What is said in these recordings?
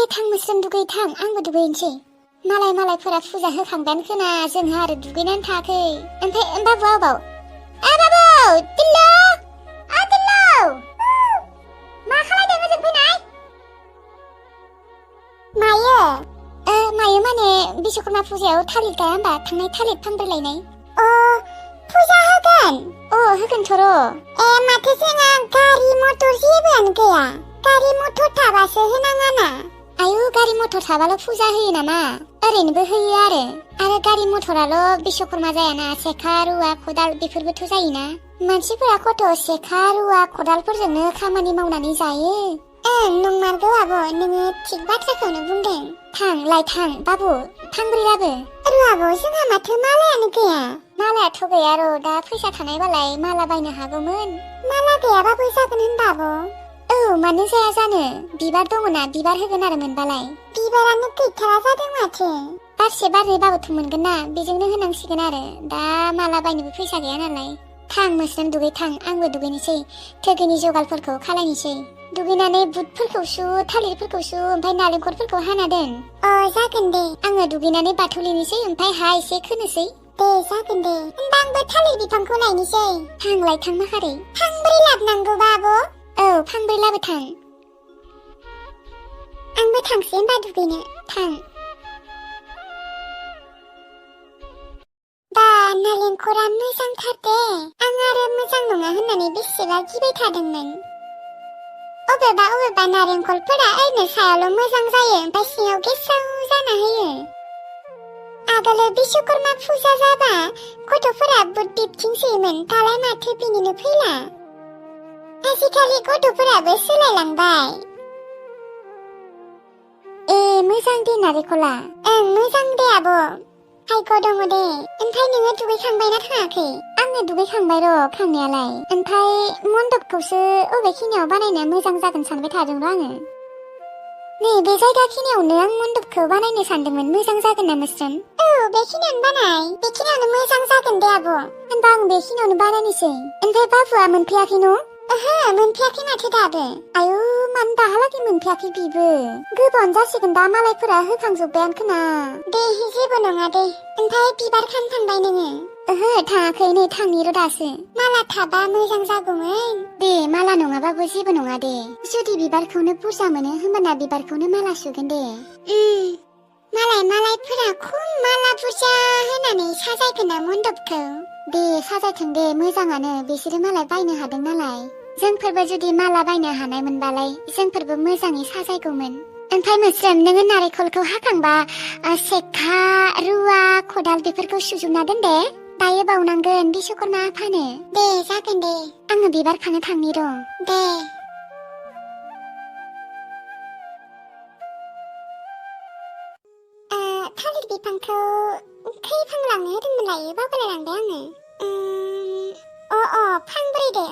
थां मोस्रोम दुगैथां आंबो दुगैनोसै मालायफोरा फुजा होखांबायानो खोना जोंहा आरो दुगैनानै थायाखै ओमफ्राय बाबु अबाव बाबु दिल्लो दिल्लो मा खालायदों ओजों फैनाय मायो माने बिश्वकर्मा फुजायाव थालिर गाया होमबा थांनाय थालिर फांब्रै लायनाय फुजा होगोन होगोनथ' र' माथो जोंहा गारि मटर जेबोआनो गैया गारि मटर थाबासो होनाङाना आयु गारि मटर थाबाल' फुजा होयो नामा ओरैनोबो होयो आरो गारि मटराल' बिश्वकर्मा जायाना सेखा रुवा खदाल बेफोरबोथ' जायोना मानसिफोरा खथ' सेखा रुवा खदालफोरजोंनो खामानि मावनानै जायो नंमारगौ आब' नोङो थिग बाथ्राखौनो बुंदों थां बाबु फांब्रै लाबो आब' जोंहा माथो मालायानो गैया मालायाथ' गैया र' दा फैसा थानायबालाय माला बायनो हागौमोन माला गैयाबाबो जागोन होनबा आब' मानो जाया जानो बिबार दङना बिबार होगोन आरो मोनबालाय बिबारानो गैथारा जादों माथो बारसे बारनैबाबोथ' मोनगोन ना बेजोंनो होनांसिगोन आरो दा माला बायनोबो फैसा गैया नालाय थां मोस्रोम दुगैथां आंबो दुगैनोसै थोगोनि जगालफोरखौ खालायनोसै दुगैनानै बुटफोरखौ सु थालिरफोरखौ सु ओमफ्राय नालेंखरफोरखौ हाना दोन जागोन दे आङो दुगैनानै बाथौ लिनोसै ओमफ्राय हा एसे खोनोसै दे जागोन दे होनबा आंबो थालिर बिफांखौ लायनोसै थां माखारै फांब्रै लाबनांगौबा आब' फांब्रै लाबोथां आंबो थांसै होनबा दुगैनो थां बा नालेंखरा मोजांथार दे आं आरो मोजां नङा होननानै बेसेबा गिबाय थादोंमोन अबेबा नारेंखलफोरा ओरैनो सायावल' मोजां जायो ओमफ्राय सिङाव गेसाव जाना होयो आगोलो बिश्वकर्मा फुजा जाबा गथ'फोरा बुट दिबथिंसोयोमोन दालाय माथो बिनिनो फैला आजिखालि गथ'फोराबो सोलायलांबाय मोजां दे नारेंखला मोजां दे आब' हायग' दङ दे ओमफ्राय नोङो दुगैखांबायना थाङाखै आङो दुगैखांबाय र' खांनायालाय ओमफ्राय मन्दपखौसो अबेखिनियाव बानायनाया मोजां जागोन सानबाय थादों र' आङो नै बे जायगाखिनियावनो आं मन्दपखौ बानायनो सानदोंमोन मोजां जागोन ना मोस्रोम बेखिनियावनो बानाय बेखिनियावनो मोजां जागोन दे आब' होनबा आं बेखिनियावनो बानायनोसै ओमफ्राय बाबुआ मोनफैयाखै न' मोनफैयाखै माथो दाबो आयु मानो दाहालागै मोनफैयाखै बिबो गोबावानो जासिगोन दा मालायफोरा होखांजोब्बायानो खोना दे जेबो नङा दे ओमफ्राय बिबार खानो थांबाय नोङो थाङाखै नै थांनि र' दासो माला थाबा मोजां जागौमोन दे माला नङाबाबो जेबो नङा दे जुदि बिबारखौनो बुरजा मोनो होमबाना बिबारखौनो माला सुगोन दे मालायफोरा खम माला बुरजा होनानै साजायगोन ना मन्दपखौ दे साजायथों दे मोजाङानो बिसोरो मालाय बायनो हादों नालाय जोंफोरबो जुदि माला बायनो हानाय मोनबालाय जोंफोरबो मोजाङै साजायगौमोन ओमफ्राय मोस्रोम नोङो नारेंखलखौ हाखांबा सेखा रुवा खदाल बेफोरखौ सुजोबना दोन दे दायो बावनांगोन बिश्वकर्मा आफानो दे जागोन दे आङो बिबार खानो थांनि र' दे थालिर बिफांखौ खै फां लांनो होदोंमोन लायो बावगारलांबाय आङो फांब्रै दे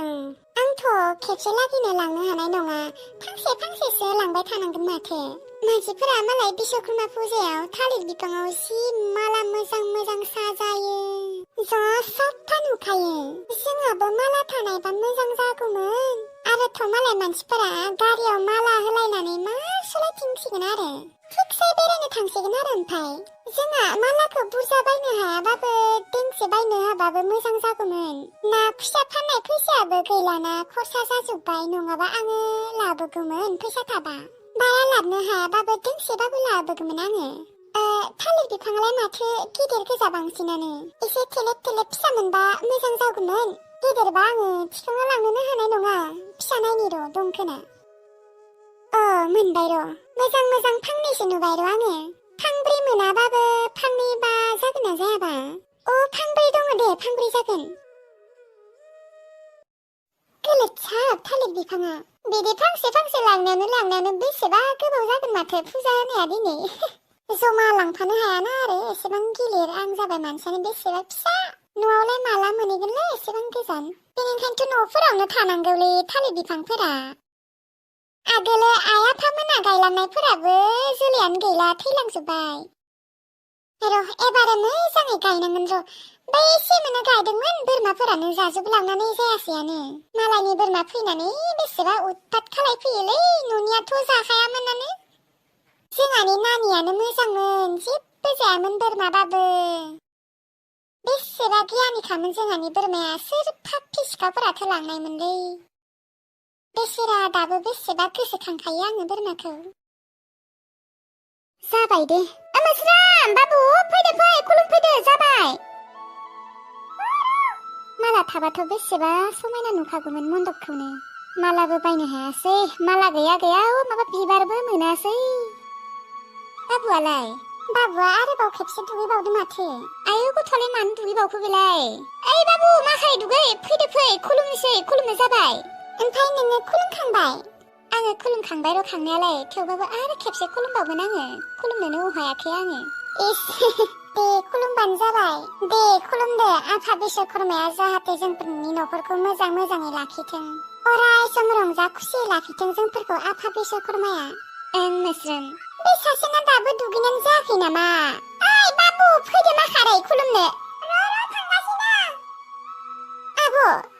आंथ' खेबसे लागिनो लांनो हानाय नङा फांसेसो लांबाय थानांगोन माथो मानसिफोरा मालाय बिश्वकर्मा फुजायाव थालिर बिफाङाव जि माला मोजां साजायो जा साफा नुखायो जोंहाबो माला थानायबा मोजां जागौमोन आरोथ' मालाय मानसिफोरा गारियाव माला होलायनानै मा सोलायथिंसिगोन आरो थिगसे बेरायनो थांसिगोन आरो ओमफ्राय जोंहा मालाखौ बुरजा बायनो हायाबाबो दोंसे बायनो हाबाबो मोजां जागौमोन ना फिसा फाननाय फैसायाबो गैलाना खरसा जाजोब्बाय नङाबा आङो लाबोगौमोन फैसा थाबा बारा लाबनो हायाबाबो दोंसेबाबो लाबोगौमोन आङो थालिर बिफाङालाय माथो गिदिर गोजा बांसिनानो एसे थेलेब फिसा मोनबा मोजां जागौमोन गिदिरबा आङो थिखांना लांनोनो हानाय नङा फिसा नायनि र' दं खोना मोनबाय र' मोजां फांनैसो नुबाय र' आङो फांब्रै मोनाबाबो फांनैबा जागोन ना जायाबा फांब्रै दङ दे फांब्रै जागोन गोलोदसाब थालिर बिफाङा बिदि फांसे लांनायावनो बेसेबा गोबाव जागोन माथो फुजा होनाया दिनै जमा लांफानो हायाना आरो एसेबां गिलिर आं जाबाय मानसियानो बेसेबा फिसा न'आवलाय माला मोनहैगोनलै एसेबां गोजान बेनिखायनोथ' न'फोरावनो थानांगौलै थालिर बिफांफोरा आगोलो आइ आफामोना गायलांनायफोराबो जोलैयानो गैला थैलांजोब्बाय र' एबारो मोजाङै गायनांगोन र' बै सेमोना गायदोंमोन बोरमाफोरानो जाजोबलांनानै जायासैयानो मालायनि बोरमा फैनानै बेसेबा उतपात खालायफैयोलै न'नियाथ' जाखायामोनानो जोंहानि नानियानो मोजांमोन, जेबो जायामोन बोरमाबाबो। बेसेबा गियानिखामोन जोंहानि बोरमाया, सोरफा फिसिखावफोराथ' लांनायमोनलै। बेसेरा दाबो बेसेबा गोसोखांखायो आङो बोरमाखौ। जाबाय दे। मोस्रोम, बाबु फैदो फै, खुलुमफैदो, जाबाय। माला थाबाथ' बेसेबा समायना नुखागौमोन मन्दपखौनो। मालाबो बायनो हायासै, माला गैया माबा बिबारबो मोनासै। बाबुआलाय? बाबुआ आरोबाव खेबसे दुगैबावदों माथो। आयौ गथ'आलाय मानो दुगैबावखो बेलाय? ओइ बाबु माखाय दुगै, फैदो फै, खुलुमनोसै, खुलुमनो जाबाय। ओमफ्राय नोङो खुलुमखांबाय? आङो खुलुमखांबाय र' खांनायालाय, थेवबाबो आरो खेबसे खुलुमबावगोन आङो। खुलुमनोनो अहायाखै आङो। इस दे खुलुमबानो जाबाय। दे खुलुमदो, आफा बिश्वकर्माया जाहाथे जोंफोरनि न'खरखौ मोजाङै लाखिथों। अराय सम रंजा खुसियै लाखिथों जोंफोरखौ आफा बिश्वकर्माया। ओं मोस्रोम। बे सासेना दाबो दुगैनानै जायाखै नामा? ओइ बाबु फैदो माखारै खुलुमनो। र' थांगासिनो। आब'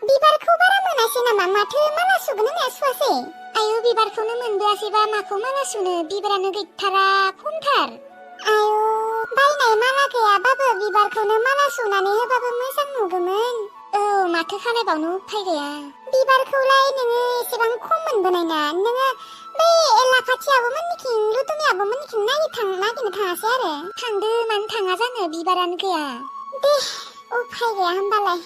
बिबारखौ बारा मोनासै नामा? माथो माला सुगोन होननाया सुवासै? आयौ बिबारखौनो मोनबोआसैबा माखौ माला सुनो, बिबारानो गैथारा, खमथार। आयौ बायनाय माला गैयाबाबो बिबारखौनो माला सुनानै होबाबो मोजां नुगौमोन। औ माथो खालायबावनो उफाय गैया। बिबारखौलाय नोङो एसेबां खम मोनबोनाय ना, नोङो बै लाफाथि आब'मोननिथिं, रुदुनि आब'मोननिथिं नागिरनो थाङासै आरो? थांदो, मानो थाङा जानो, बिबारानो गैया। दे उफाय गैया होमबालाय।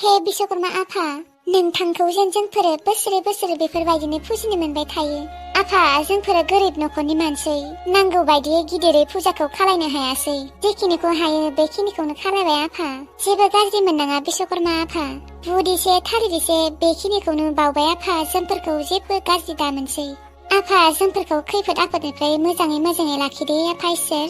हे बिश्वकर्मा आफा, नोंथांखौ जेन जोंफोरो बोसोरे बेफोरबायदिनो फुजिनो मोनबाय थायो। आफा, जोंफोरो गोरिब न'खरनि मानसि, नांगौ बायदियै गिदिरै फुजाखौ खालायनो हायासै। जेखिनिखौ हायो बेखिनिखौनो खालायबाय आफा। जेबो गाज्रि मोननाङा बिश्वकर्मा आफा। बुट एसे थालिर एसे बेखिनिखौनो बावबाय आफा, जोंफोरखौ जेबो गाज्रि दा मोनसै। आफा, जोंफोरखौ खैफोद आफोदनिफ्राय मोजाङै लाखिदो आफा इसोर।